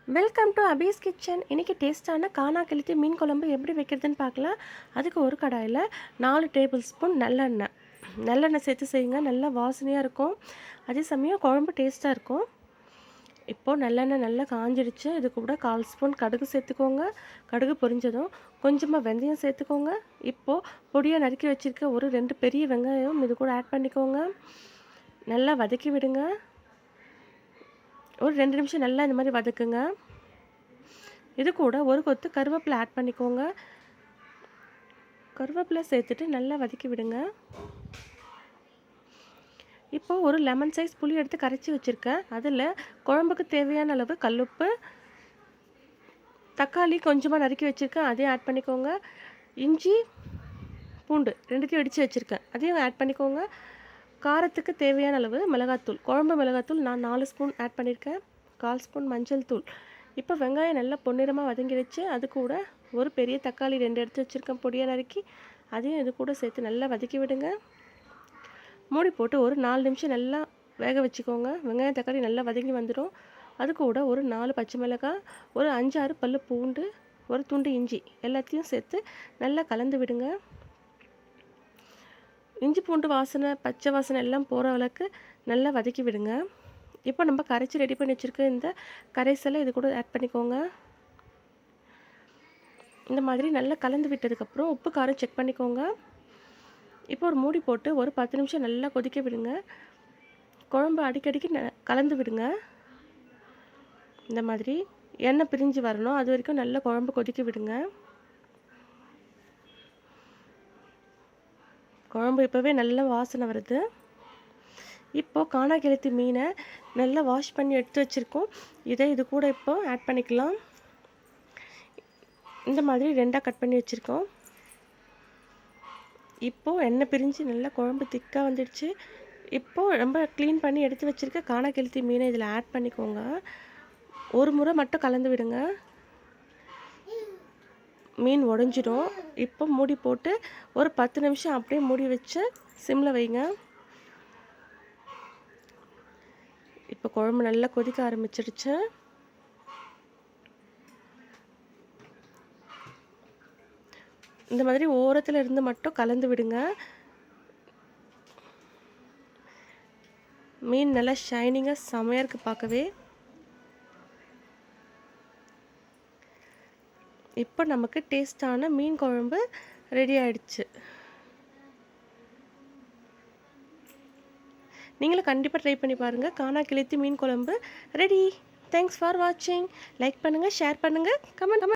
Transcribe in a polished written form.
Welcome to Hafiz kitchen. இன்றைக்கி டேஸ்ட்டான காணா கெளுத்தி மீன் குழம்பு எப்படி வைக்கிறதுன்னு பார்க்கலாம். அதுக்கு ஒரு கடாயில் 4 டேபிள் ஸ்பூன் நல்லெண்ணெய் சேர்த்து செய்யுங்க. நல்லா வாசனையாக இருக்கும், அதே சமயம் குழம்பு டேஸ்ட்டாக இருக்கும். இப்போது நல்லெண்ணெய் நல்லா காஞ்சிடுச்சு. இது கூட 1/4 ஸ்பூன் கடுகு சேர்த்துக்கோங்க. கடுகு பொரிஞ்சதும் கொஞ்சமாக வெந்தயம் சேர்த்துக்கோங்க. இப்போது பொடியாக நறுக்கி வச்சுருக்க ஒரு 2 பெரிய வெங்காயம் இது கூட ஆட் பண்ணிக்கோங்க. நல்லா வதக்கி விடுங்க. ஒரு 2 நிமிஷம் நல்லா இந்த மாதிரி வதக்குங்க. இது கூட ஒரு கொத்து கருவேப்பிலை ஆட் பண்ணிக்கோங்க. கருவேப்பிலை சேர்த்துட்டு நல்லா வதக்கி விடுங்க. இப்போது ஒரு லெமன் சைஸ் புளி எடுத்து கரைச்சி வச்சுருக்கேன். அதில் குழம்புக்கு தேவையான அளவு கல்லுப்பு, தக்காளி கொஞ்சமாக நறுக்கி வச்சுருக்கேன், அதையும் ஆட் பண்ணிக்கோங்க. இஞ்சி பூண்டு 2த்தையும் இடித்து வச்சுருக்கேன், அதையும் ஆட் பண்ணிக்கோங்க. காரத்துக்கு தேவையான அளவு மிளகாத்தூள், குழம்பு மிளகாத்தூள் நான் 4 ஸ்பூன் ஆட் பண்ணியிருக்கேன். 1/4 ஸ்பூன் மஞ்சள் தூள். இப்போ வெங்காயம் நல்லா பொன்னிறமாக வதங்கிடுச்சு. அது கூட ஒரு பெரிய தக்காளி 2 எடுத்து வச்சுருக்கேன் பொடியாக நறுக்கி, அதையும் இது கூட சேர்த்து நல்லா வதக்கி விடுங்க. மூடி போட்டு ஒரு 4 நிமிஷம் நல்லா வேக வச்சுக்கோங்க. வெங்காயம் தக்காளி நல்லா வதங்கி வந்துடும். அது கூட ஒரு 4 பச்சை மிளகாய், ஒரு 5-6 பல்லு பூண்டு, ஒரு துண்டு இஞ்சி எல்லாத்தையும் சேர்த்து நல்லா கலந்து விடுங்க. இஞ்சி பூண்டு வாசனை, பச்சை வாசனை எல்லாம் போகிற அளவுக்கு நல்லா வதக்கி விடுங்க. இப்போ நம்ம கரைச்சி ரெடி பண்ணி வச்சுருக்க இந்த கரைசலை இது கூட ஆட் பண்ணிக்கோங்க. இந்த மாதிரி நல்லா கலந்து விட்டதுக்கப்புறம் உப்பு காரம் செக் பண்ணிக்கோங்க. இப்போ ஒரு மூடி போட்டு ஒரு 10 நிமிஷம் நல்லா கொதிக்க விடுங்க. குழம்பு அடிக்கடிக்கு கலந்து விடுங்க. இந்த மாதிரி எண்ணெய் பிரிஞ்சு வரணும், அது வரைக்கும் நல்லா குழம்பு கொதிக்க விடுங்க. குழம்பு இப்போவே நல்லா வாசனை வருது. இப்போது காணா கெளுத்தி மீனை நல்லா வாஷ் பண்ணி எடுத்து வச்சுருக்கோம். இது கூட இப்போ ஆட் பண்ணிக்கலாம். இந்த மாதிரி 2ஆக கட் பண்ணி வச்சுருக்கோம். இப்போது எண்ணெய் பிரிஞ்சு நல்லா குழம்பு திக்காக வந்துடுச்சு. இப்போது ரொம்ப க்ளீன் பண்ணி எடுத்து வச்சுருக்க காணா கெளுத்தி மீனை இதில் ஆட் பண்ணிக்கோங்க. ஒரு முறை மட்டும் கலந்து விடுங்க, மீன் உடஞ்சிடும். இப்போ மூடி போட்டு ஒரு 10 நிமிஷம் அப்படியே மூடி வச்சு சிம்மில் வைங்க. இப்போ குழம்பு நல்லா கொதிக்க ஆரம்பிச்சிடுச்சு. இந்த மாதிரி ஓரத்தில் இருந்து மட்டும் கலந்து விடுங்க. மீன் நல்லா ஷைனிங்காக செமையாக இருக்குது பார்க்கவே. இப்போ நமக்கு டேஸ்டான மீன் குழம்பு ரெடி ஆயிடுச்சு. நீங்களும் கண்டிப்பாக ட்ரை பண்ணி பாருங்கள். காணா கெளுத்தி மீன் குழம்பு ரெடி. தேங்க்ஸ் ஃபார் வாட்சிங். லைக் பண்ணுங்கள், ஷேர் பண்ணுங்கள், கமெண்ட்